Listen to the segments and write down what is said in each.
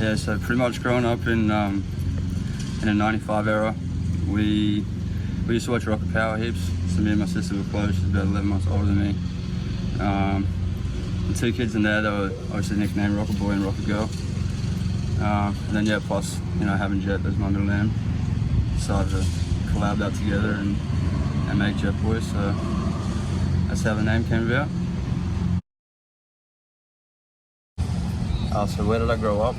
Yeah, so pretty much growing up in a 95 era, we used to watch Rocket Power heaps. So me and my sister were close. She's about 11 months older than me. The two kids in there, they were obviously nicknamed Rocket Boy and Rocket Girl. And then yeah, plus having Jet as my middle name, decided to collab that together and make Jettboy. So that's how the name came about. So where did I grow up?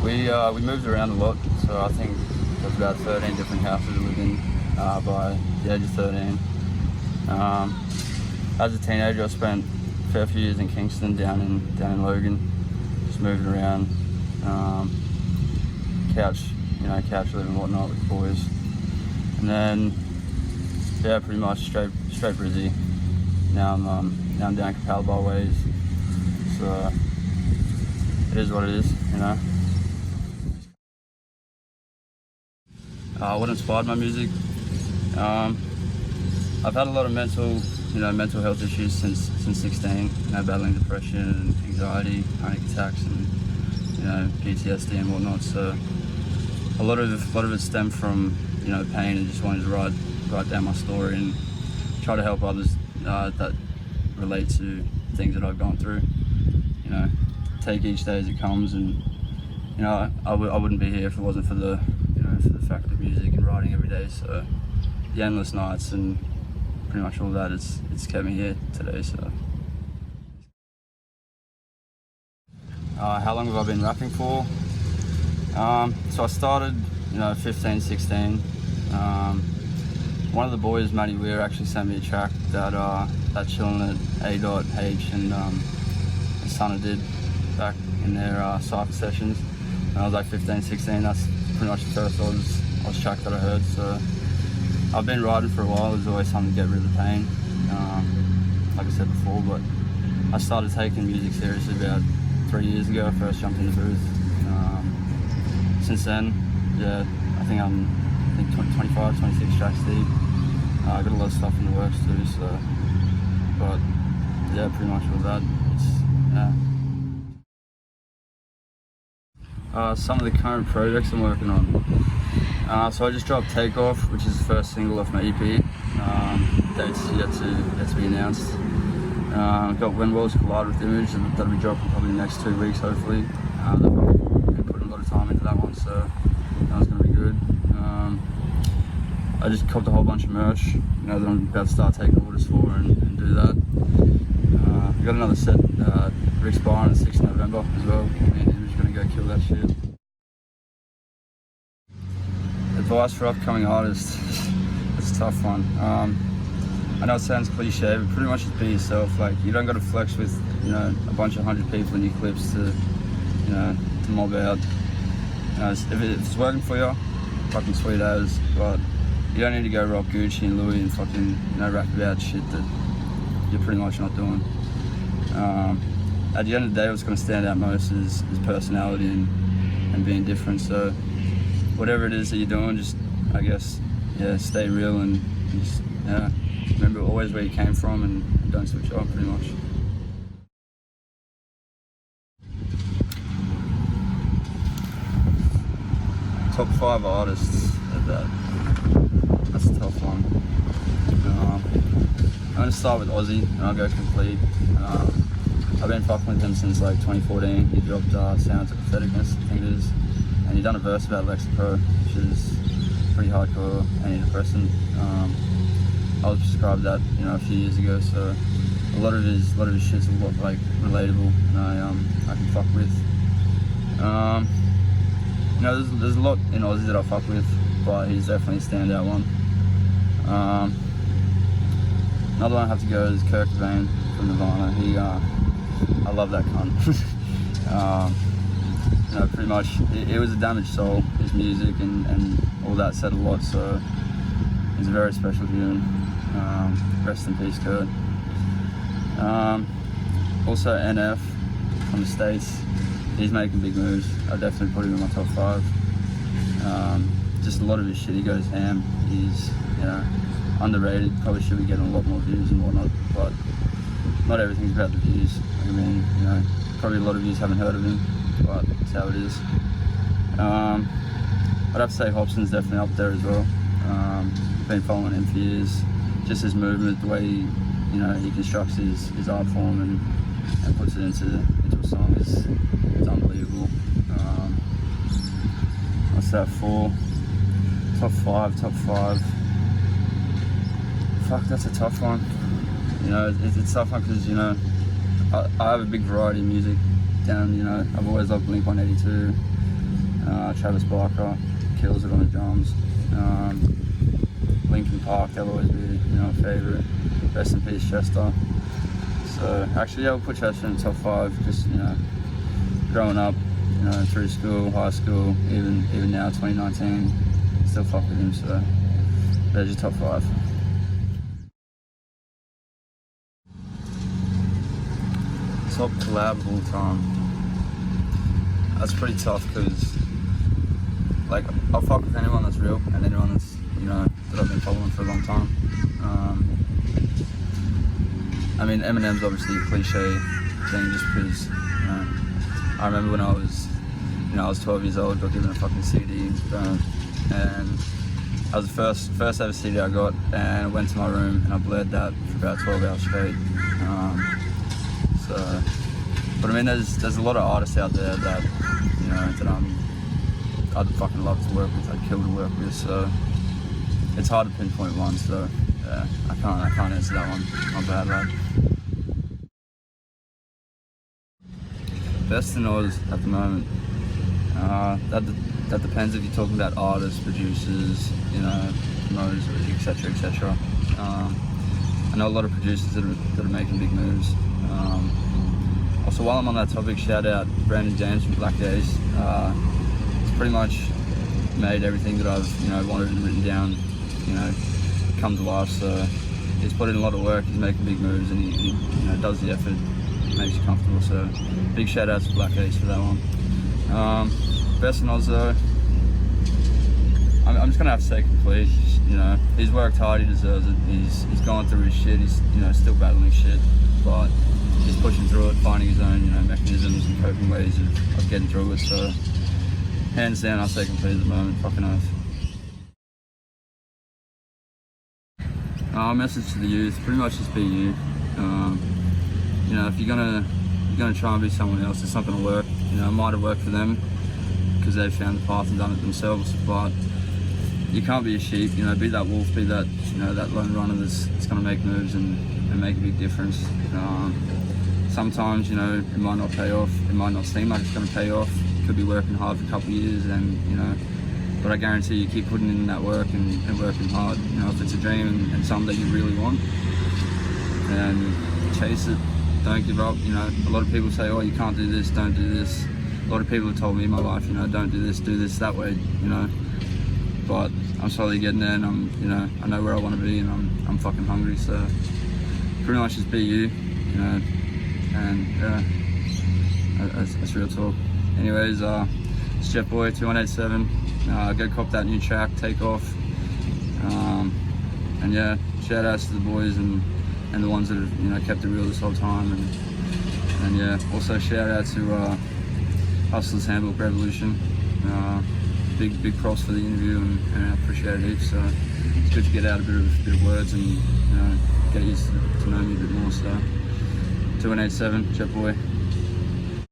We moved around a lot. So I think there's about 13 different houses we lived in by the age of 13. As a teenager, I spent a fair few years in Kingston, down in Logan. Just moving around, couch living and whatnot with the boys. And then yeah, pretty much straight Brizzy. Now I'm down Capalaba ways. So it is what it is, What inspired my music? I've had a lot of mental health issues since 16. Battling depression and anxiety, panic attacks, and PTSD and whatnot. So a lot of it stemmed from pain and just wanting to write down my story and try to help others that relate to things that I've gone through. Take each day as it comes, and I wouldn't be here if it wasn't for the for the fact of music and writing every day. So the endless nights and pretty much all that, it's kept me here today. So how long have I been rapping for? So I started 15, 16. One of the boys, Matty Weir, actually sent me a track that Chillin' at A.H and Sana did back in their cypher sessions. And I was like 15, 16. That's pretty much the first Oz track that I heard. So I've been writing for a while. There's always something to get rid of the pain, like I said before. But I started taking music seriously about 3 years ago. I first jumped in the booth. Since then, yeah, I think I'm 25, 26 tracks deep. I got a lot of stuff in the works too. So, but yeah, pretty much all that. Some of the current projects I'm working on. So I just dropped Takeoff, which is the first single off my EP. Dates yet to be announced. Got When Worlds Collide with Image, and that'll be dropping probably in the next 2 weeks, hopefully. I've been putting a lot of time into that one, so that one's going to be good. I just copped a whole bunch of merch, that I'm about to start taking orders for and do that. We got another set, Rick's Bar on the 6th of November as well. Me and him are going to go kill that shit. Advice for upcoming artists, it's a tough one. I know it sounds cliche, but pretty much just be yourself. Like, you don't got to flex with a bunch of 100 people in your clips to mob out. If it's working for you, fucking sweet as. But you don't need to go rock Gucci and Louis and fucking rap about shit that you're pretty much not doing. At the end of the day, what's going to stand out most is personality and being different. So whatever it is that you're doing, just, I guess, stay real and just, remember always where you came from and don't switch up, pretty much. Top 5 artists at that. That's a tough one. I'm going to start with Ozzy and I'll go complete. I've been fucking with him since like 2014. He dropped Sounds of Patheticness, I think it is. And he done a verse about Lexapro, which is pretty hardcore antidepressant. I was prescribed that, a few years ago, so a lot of his shit's a lot like relatable, and I can fuck with. There's a lot in Aussie that I fuck with, but he's definitely a standout one. Another one I have to go is Kurt Cobain from Nirvana. I love that cunt. Pretty much, it was a damaged soul, his music and all that said a lot, so he's a very special human. Rest in peace, Kurt. Also NF from the States, he's making big moves. I definitely put him in my top 5. Just a lot of his shit, he goes ham. He's underrated, probably should be getting a lot more views and whatnot, but not everything's about the views. Probably a lot of you haven't heard of him. but that's how it is. I'd have to say Hobson's definitely up there as well. Been following him for years. Just his movement, the way he constructs his art form and puts it into a song is unbelievable. What's that for? Top five. Fuck, that's a tough one. It's a tough one because I have a big variety of music down. I've always loved Blink 182. Travis Barker kills it on the drums. Linkin Park, they'll always be a favourite. Rest in peace, Chester. So actually, yeah, we'll put Chester in the top 5. Just growing up, through school, high school, even now, 2019, still fuck with him. So there's your top 5. Top collab of all time. That's pretty tough because, I'll fuck with anyone that's real and anyone that's that I've been following for a long time. I mean, Eminem's obviously a cliche thing just because I remember when I was 12 years old, got given a fucking CD, and that was the first ever CD I got, and I went to my room and I bled that for about 12 hours straight. But I mean, there's a lot of artists out there that that I'd fucking love to work with, I'd kill to work with. So it's hard to pinpoint one. So yeah, I can't answer that one. Not bad, lad. Best in Oz at the moment. That depends if you're talking about artists, producers, promoters, etc., etc. I know a lot of producers that are making big moves. Also, while I'm on that topic, shout out Brandon James from Black Days. He's pretty much made everything that I've wanted and written down, come to life. So he's put in a lot of work. He's making big moves, and he does the effort, makes you comfortable. So big shout out to Black Days for that one. Best in Oz though, I'm just gonna have to say Complete. He's worked hard. He deserves it. He's gone through his shit. He's still battling shit, but he's pushing through it, finding his own mechanisms and coping ways of getting through it. So hands down, I'll say Complete at the moment. Fucking oath. Our message to the youth: pretty much just be you. If you're gonna try and be someone else, it's not gonna work. It might have worked for them because they've found the path and done it themselves, but you can't be a sheep. Be that wolf, be that that lone runner that's gonna make moves and make a big difference. Sometimes it might not pay off. It might not seem like it's gonna pay off. You could be working hard for a couple of years, and but I guarantee you keep putting in that work and working hard. If it's a dream and something that you really want, then chase it. Don't give up. A lot of people say, oh, you can't do this, don't do this. A lot of people have told me in my life, don't do this that way, But I'm slowly getting there, and I know where I want to be, and I'm fucking hungry. So pretty much just be you, and yeah, that's real talk. Anyways, it's Jettboy 2187. Go cop that new track, Take Off. And yeah, shout outs to the boys and the ones that have kept it real this whole time, and yeah, also shout out to Hustler's Handbook Revolution. Big props for the interview, and I appreciate it heaps. So it's good to get out a bit of words and get used to know me a bit more. So 2187, Jettboy.